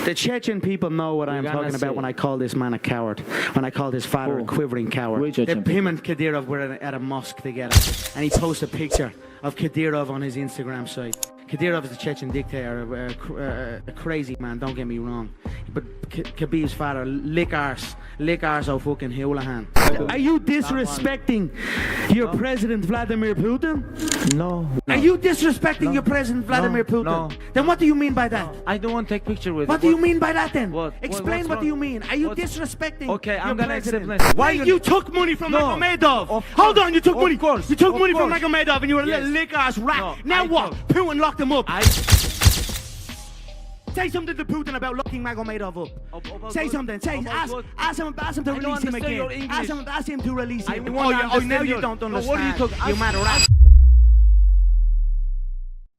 The Chechen people know what I'm talking about when I call this man a coward. When I called his father a quivering coward. Him and Kadyrov were at a mosque together, and he posted a picture of Kadyrov on his Instagram site. Kadyrov is the Chechen dictator, a crazy man, don't get me wrong. But Khabib's father, lick arse oh fucking Houlihan. Are you disrespecting your president Vladimir Putin? No. Are you disrespecting your president Vladimir Putin? No. Then what do you mean by that? I don't want to take picture with. What do you mean by that then? What? Explain what do you mean? Are you disrespecting Okay, I'm your gonna president? explain. Why you took money from No. Magomedov? Hold on, you took money. Course. You took Of money from course. Magomedov and you were a Yes. little lick ass rat. No, Now I what? Putin locked him up. I Say something to Putin about locking Magomedov up. About Say what? something. Say About ask what? him to I don't release him understand your again. English. Ask him to release I him. want to now understand you your- don't No, understand. what are you talking- You mad rat.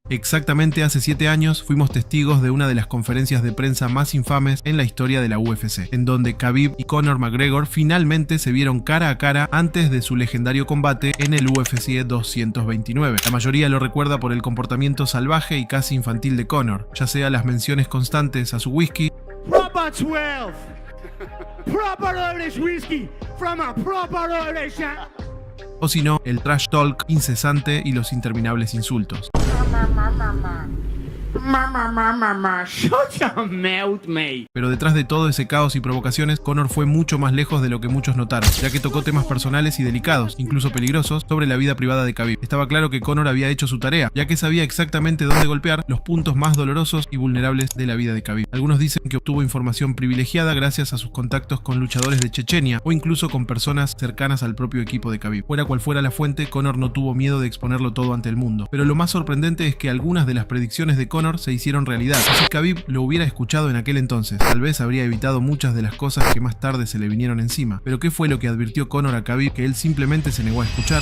Exactamente hace 7 años fuimos testigos de una de las conferencias de prensa más infames en la historia de la UFC, en donde Khabib y Conor McGregor finalmente se vieron cara a cara antes de su legendario combate en el UFC 229. La mayoría lo recuerda por el comportamiento salvaje y casi infantil de Conor, ya sea las menciones constantes a su whisky, Proper 12. Proper Irish whiskey from a proper Irish. o si no, el trash talk incesante y los interminables insultos. Mama, shut your mouth, mate. Pero detrás de todo ese caos y provocaciones, Conor fue mucho más lejos de lo que muchos notaron, ya que tocó temas personales y delicados, incluso peligrosos, sobre la vida privada de Khabib. Estaba claro que Conor había hecho su tarea, ya que sabía exactamente dónde golpear los puntos más dolorosos y vulnerables de la vida de Khabib. Algunos dicen que obtuvo información privilegiada gracias a sus contactos con luchadores de Chechenia o incluso con personas cercanas al propio equipo de Khabib. Fuera cual fuera la fuente, Conor no tuvo miedo de exponerlo todo ante el mundo. Pero lo más sorprendente es que algunas de las predicciones de Conor se hicieron realidad. Si Khabib lo hubiera escuchado en aquel entonces, tal vez habría evitado muchas de las cosas que más tarde se le vinieron encima. Pero ¿qué fue lo que advirtió Conor a Khabib que él simplemente se negó a escuchar?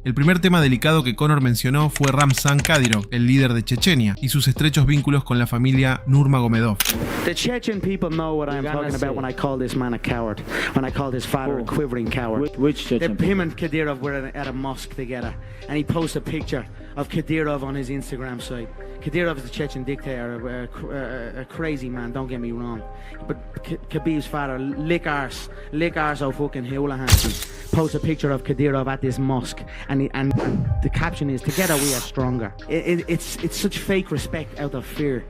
El primer tema delicado que Conor mencionó fue Ramzan Kadyrov, el líder de Chechenia, y sus estrechos vínculos con la familia Nurmagomedov. The Chechen people know what I'm talking about when I call this man a coward. When I called his father a quivering coward. Which Chechen? Him and Kadyrov were at a mosque together, and he posted a picture of Kadyrov on his Instagram site. Kadyrov is the Chechen dictator, a crazy man, don't get me wrong. But Khabib's father, lick arse oh fucking Houlihan, post a picture of Kadyrov at this mosque, and the caption is "Together we are stronger." It's such fake respect out of fear.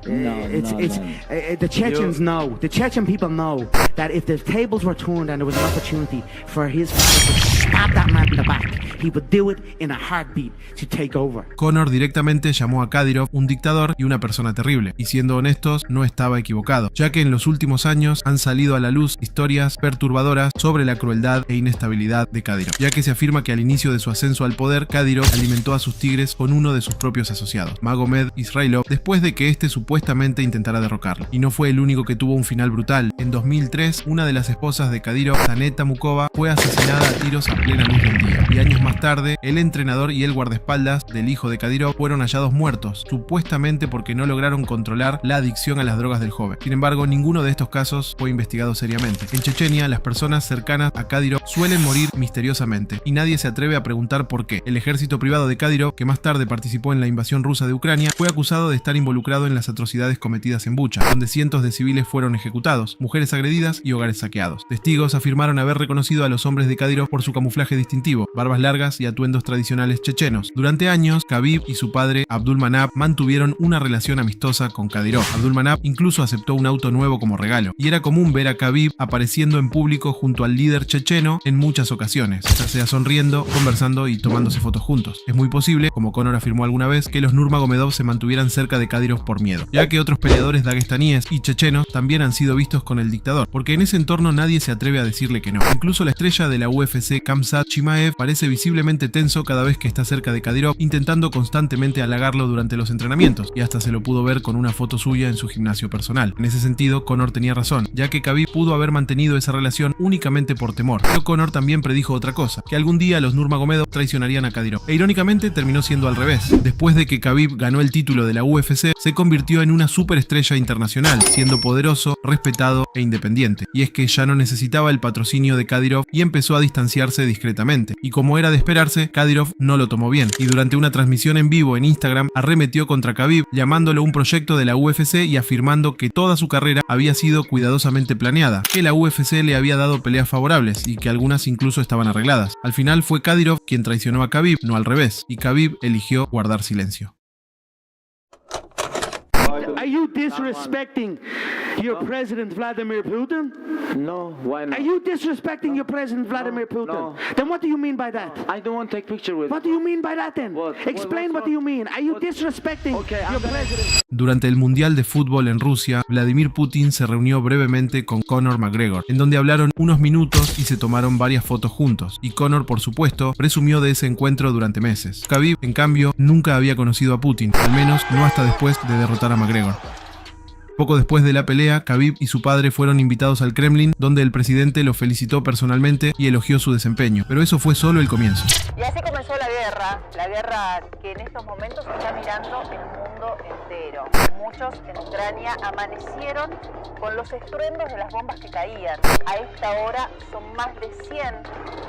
The Chechens know. The Chechen people know that if the tables were turned and there was an opportunity for his father to stab that man in the back, he would do it in a heartbeat to take over. Conor directamente llamó a Kadyrov un dictador y una persona terrible, y siendo honestos, no estaba equivocado, ya que en los últimos años han salido a la luz historias perturbadoras sobre la crueldad e inestabilidad de Kadyrov, ya que se afirma que al inicio de su ascenso al poder, Kadyrov alimentó a sus tigres con uno de sus propios asociados, Magomed Israilov, después de que este supuestamente intentara derrocarlo. Y no fue el único que tuvo un final brutal. En 2003, una de las esposas de Kadyrov, Tanet Tamukova, fue asesinada a tiros a plena luz del día. Y años más tarde, el entrenador y el guardaespaldas del hijo de Kadyrov fueron hallados muertos, supuestamente porque no lograron controlar la adicción a las drogas del joven. Sin embargo, ninguno de estos casos fue investigado seriamente. En Chechenia, las personas cercanas a Kadyrov suelen morir misteriosamente, y nadie se atreve a preguntar por qué. El ejército privado de Kadyrov, que más tarde participó en la invasión rusa de Ucrania, fue acusado de estar involucrado en las atrocidades cometidas en Bucha, donde cientos de civiles fueron ejecutados, mujeres agredidas y hogares saqueados. Testigos afirmaron haber reconocido a los hombres de Kadyrov por su camuflaje distintivo, barbas largas y atuendos tradicionales chechenos. Durante años, Khabib y su padre Abdulmanap mantuvieron una relación amistosa con Kadyrov. Abdulmanap incluso aceptó un auto nuevo como regalo, y era común ver a Khabib apareciendo en público junto al líder checheno en muchas ocasiones, ya sea sonriendo, conversando y tomándose fotos juntos. Es muy posible, como Conor afirmó alguna vez, que los Nurmagomedov se mantuvieran cerca de Kadyrov por miedo, ya que otros peleadores dagestaníes y chechenos también han sido vistos con el dictador, porque en ese entorno nadie se atreve a decirle que no. Incluso la estrella de la UFC, Khamzat Chimaev, parece visiblemente tenso cada vez que está cerca de Kadyrov, intentando constantemente halagarlo durante los entrenamientos, y hasta se lo pudo ver con una foto suya en su gimnasio personal. En ese sentido, Conor tenía razón, ya que Khabib pudo haber mantenido esa relación únicamente por temor, pero Conor también predijo otra cosa, que algún día los Nurmagomedov traicionarían a Kadyrov, e irónicamente terminó siendo al revés. Después de que Khabib ganó el título de la UFC, se convirtió en una superestrella internacional, siendo poderoso, respetado e independiente, y es que ya no necesitaba el patrocinio de Kadyrov y empezó a distanciarse discretamente. Y como era de esperarse, Kadyrov no lo tomó bien, y durante una transmisión en vivo en Instagram arremetió contra Khabib, llamándolo un proyecto de la UFC y afirmando que toda su carrera había sido cuidadosamente planeada, que la UFC le había dado peleas favorables y que algunas incluso estaban arregladas. Al final fue Kadyrov quien traicionó a Khabib, no al revés, y Khabib eligió guardar silencio. Are you disrespecting your president Vladimir Putin? No, why not? Are you disrespecting your president Vladimir Putin? No. Then what do you mean by that? I don't want to take picture with. What do you mean by that then? What? Explain What- what do you mean. Are you what- disrespecting Okay, your president? Durante el Mundial de Fútbol en Rusia, Vladimir Putin se reunió brevemente con Conor McGregor, en donde hablaron unos minutos y se tomaron varias fotos juntos, y Conor, por supuesto, presumió de ese encuentro durante meses. Khabib, en cambio, nunca había conocido a Putin, al menos no hasta después de derrotar a McGregor. Poco después de la pelea, Khabib y su padre fueron invitados al Kremlin, donde el presidente lo felicitó personalmente y elogió su desempeño, pero eso fue solo el comienzo. Y así comenzó la guerra que en estos momentos está mirando el mundo entero. Muchos en Ucrania amanecieron con los estruendos de las bombas que caían. A esta hora son más de 100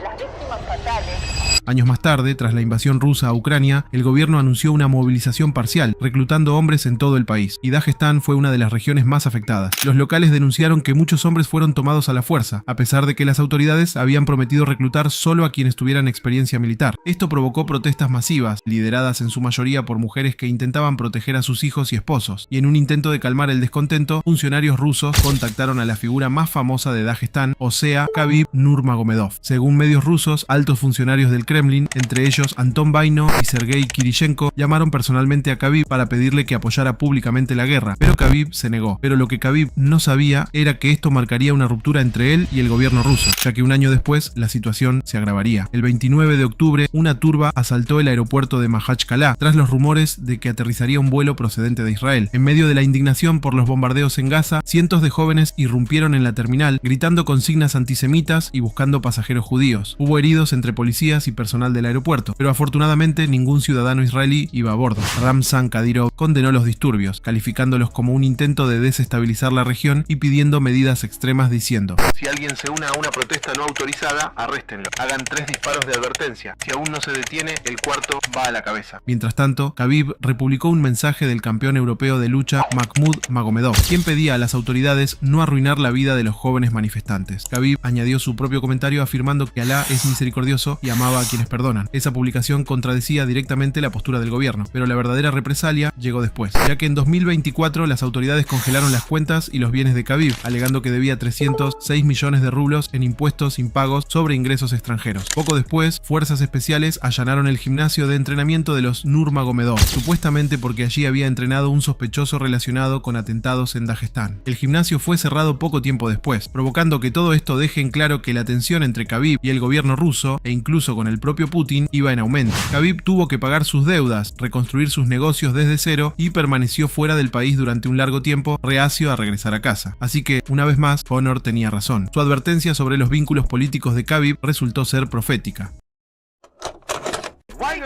las víctimas fatales. Años más tarde, tras la invasión rusa a Ucrania, el gobierno anunció una movilización parcial, reclutando hombres en todo el país, y Dagestán fue una de las regiones más afectadas. Los locales denunciaron que muchos hombres fueron tomados a la fuerza, a pesar de que las autoridades habían prometido reclutar solo a quienes tuvieran experiencia militar. Esto provocó protestas masivas, lideradas en su mayoría por mujeres que intentaban proteger a sus hijos y esposos, y en un intento de calmar el descontento, funcionarios rusos contactaron a la figura más famosa de Dagestán, o sea, Khabib Nurmagomedov. Según medios rusos, altos funcionarios del Kremlin, entre ellos Anton Vaino y Sergei Kirishenko, llamaron personalmente a Khabib para pedirle que apoyara públicamente la guerra, pero Khabib se negó. Pero lo que Khabib no sabía era que esto marcaría una ruptura entre él y el gobierno ruso, ya que un año después la situación se agravaría. El 29 de octubre, una turba asaltó el aeropuerto de Makhachkala tras los rumores de que aterrizaría un vuelo procedente de Israel. En medio de la indignación por los bombardeos en Gaza, cientos de jóvenes irrumpieron en la terminal, gritando consignas antisemitas y buscando pasajeros judíos. Hubo heridos entre policías y personal del aeropuerto, pero afortunadamente ningún ciudadano israelí iba a bordo. Ramzan Kadyrov condenó los disturbios, calificándolos como un intento de desestabilizar la región y pidiendo medidas extremas, diciendo: Si alguien se une a una protesta no autorizada, arréstenlo. Hagan 3 disparos de advertencia. Si aún no se detiene, el cuarto va a la cabeza. Mientras tanto, Khabib republicó un mensaje del campeón europeo de lucha Mahmoud Magomedov, quien pedía a las autoridades no arruinar la vida de los jóvenes manifestantes. Khabib añadió su propio comentario afirmando que Alá es misericordioso y amaba a quienes perdonan. Esa publicación contradecía directamente la postura del gobierno, pero la verdadera represalia llegó después, ya que en 2024 las autoridades congelaron las cuentas y los bienes de Khabib, alegando que debía 306 millones de rublos en impuestos impagos sobre ingresos extranjeros. Poco después, fuerzas especiales allanaron el gimnasio de entrenamiento de los Nurmagomedov, supuestamente porque allí había entrenado un sospechoso relacionado con atentados en Dagestán. El gimnasio fue cerrado poco tiempo después, provocando que todo esto deje en claro que la tensión entre Khabib y el gobierno ruso, e incluso con el propio Putin, iba en aumento. Khabib tuvo que pagar sus deudas, reconstruir sus negocios desde cero y permaneció fuera del país durante un largo tiempo, reacio a regresar a casa. Así que, una vez más, Conor tenía razón. Su advertencia sobre los vínculos políticos de Khabib resultó ser profética.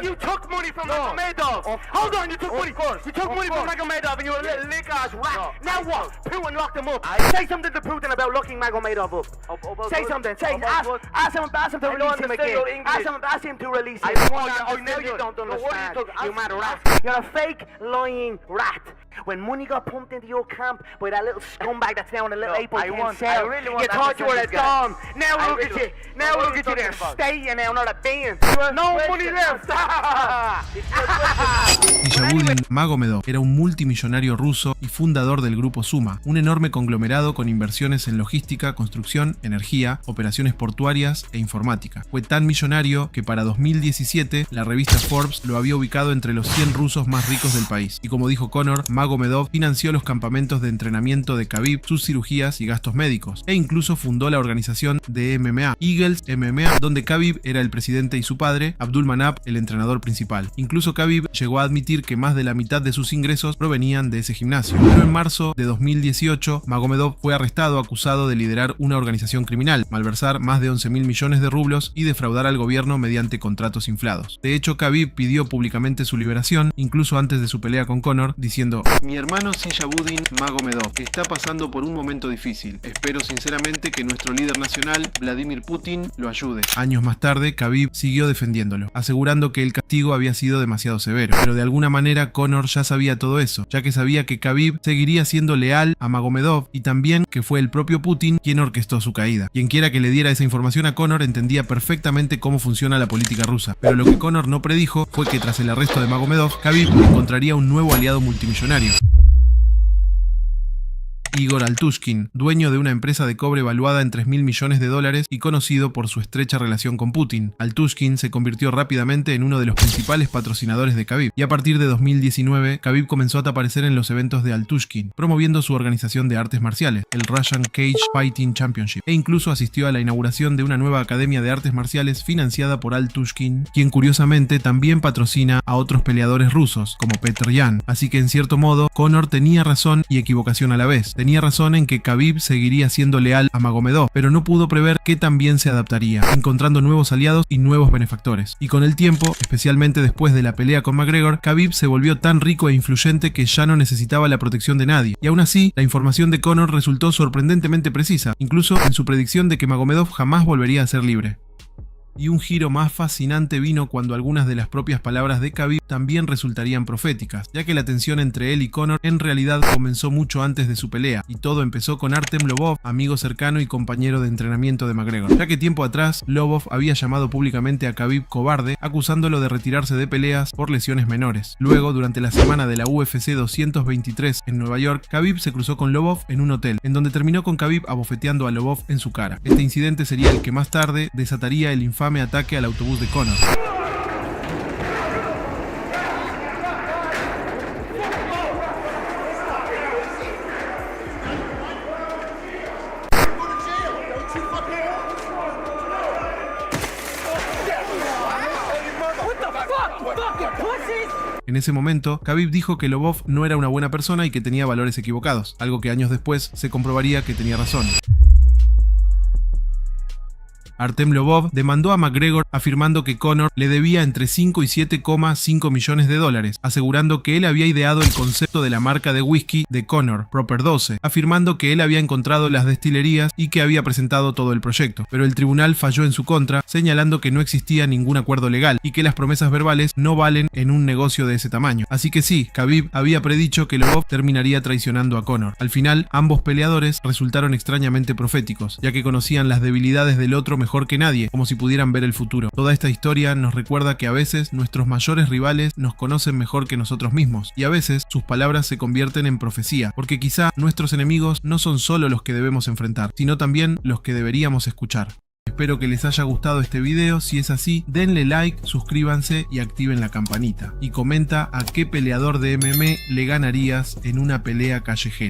You took money from Magomedov. Hold on, you took money. You took money from Magomedov and you're a little lick-ass rat. Now what? Putin locked him up. Say something to Putin about locking Magomedov up. Say something. Ask him to release him again. Ask him to release him. I know you don't understand, you mad rat. You're a fake, lying rat. When money got pumped into your camp by that little scumbag that's now in a little 8x10 cell, you thought you were a dom. Now look at you. Now look at you there. Stay now, not a being. No money left. Niyazulin Magomedov era un multimillonario ruso y fundador del grupo Suma, un enorme conglomerado con inversiones en logística, construcción, energía, operaciones portuarias e informática. Fue tan millonario que para 2017 la revista Forbes lo había ubicado entre los 100 rusos más ricos del país. Y como dijo Conor, Magomedov financió los campamentos de entrenamiento de Khabib, sus cirugías y gastos médicos, e incluso fundó la organización de MMA, Eagles MMA, donde Khabib era el presidente y su padre, Abdulmanap, el entrenador entrenador principal. Incluso Khabib llegó a admitir que más de la mitad de sus ingresos provenían de ese gimnasio. Pero en marzo de 2018, Magomedov fue arrestado acusado de liderar una organización criminal, malversar más de 11.000 millones de rublos y defraudar al gobierno mediante contratos inflados. De hecho, Khabib pidió públicamente su liberación, incluso antes de su pelea con Conor, diciendo: Mi hermano Sijabudin Magomedov está pasando por un momento difícil. Espero sinceramente que nuestro líder nacional, Vladimir Putin, lo ayude. Años más tarde, Khabib siguió defendiéndolo, asegurando que el castigo había sido demasiado severo. Pero de alguna manera Conor ya sabía todo eso, ya que sabía que Khabib seguiría siendo leal a Magomedov y también que fue el propio Putin quien orquestó su caída. Quien quiera que le diera esa información a Conor entendía perfectamente cómo funciona la política rusa, pero lo que Conor no predijo fue que tras el arresto de Magomedov, Khabib encontraría un nuevo aliado multimillonario: Igor Altushkin, dueño de una empresa de cobre valuada en $3.000 millones y conocido por su estrecha relación con Putin. Altushkin se convirtió rápidamente en uno de los principales patrocinadores de Khabib, y a partir de 2019, Khabib comenzó a aparecer en los eventos de Altushkin, promoviendo su organización de artes marciales, el Russian Cage Fighting Championship, e incluso asistió a la inauguración de una nueva academia de artes marciales financiada por Altushkin, quien curiosamente también patrocina a otros peleadores rusos, como Petr Yan. Así que en cierto modo, Conor tenía razón y equivocación a la vez. Tenía razón en que Khabib seguiría siendo leal a Magomedov, pero no pudo prever que también se adaptaría, encontrando nuevos aliados y nuevos benefactores. Y con el tiempo, especialmente después de la pelea con McGregor, Khabib se volvió tan rico e influyente que ya no necesitaba la protección de nadie. Y aún así, la información de Conor resultó sorprendentemente precisa, incluso en su predicción de que Magomedov jamás volvería a ser libre. Y un giro más fascinante vino cuando algunas de las propias palabras de Khabib también resultarían proféticas, ya que la tensión entre él y Conor en realidad comenzó mucho antes de su pelea, y todo empezó con Artem Lobov, amigo cercano y compañero de entrenamiento de McGregor, ya que tiempo atrás Lobov había llamado públicamente a Khabib cobarde, acusándolo de retirarse de peleas por lesiones menores. Luego, durante la semana de la UFC 223 en Nueva York, Khabib se cruzó con Lobov en un hotel, en donde terminó con Khabib abofeteando a Lobov en su cara. Este incidente sería el que más tarde desataría el infame ataque al autobús de Conor. En ese momento, Khabib dijo que Lobov no era una buena persona y que tenía valores equivocados, algo que años después se comprobaría que tenía razón. Artem Lobov demandó a McGregor afirmando que Conor le debía entre 5 y 7,5 millones de dólares, asegurando que él había ideado el concepto de la marca de whisky de Conor, Proper 12, afirmando que él había encontrado las destilerías y que había presentado todo el proyecto. Pero el tribunal falló en su contra, señalando que no existía ningún acuerdo legal y que las promesas verbales no valen en un negocio de ese tamaño. Así que sí, Khabib había predicho que Lobov terminaría traicionando a Conor. Al final, ambos peleadores resultaron extrañamente proféticos, ya que conocían las debilidades del otro mejor que nadie, como si pudieran ver el futuro. Toda esta historia nos recuerda que a veces nuestros mayores rivales nos conocen mejor que nosotros mismos, y a veces sus palabras se convierten en profecía, porque quizá nuestros enemigos no son solo los que debemos enfrentar, sino también los que deberíamos escuchar. Espero que les haya gustado este video. Si es así, denle like, suscríbanse y activen la campanita. Y comenta a qué peleador de MMA le ganarías en una pelea callejera.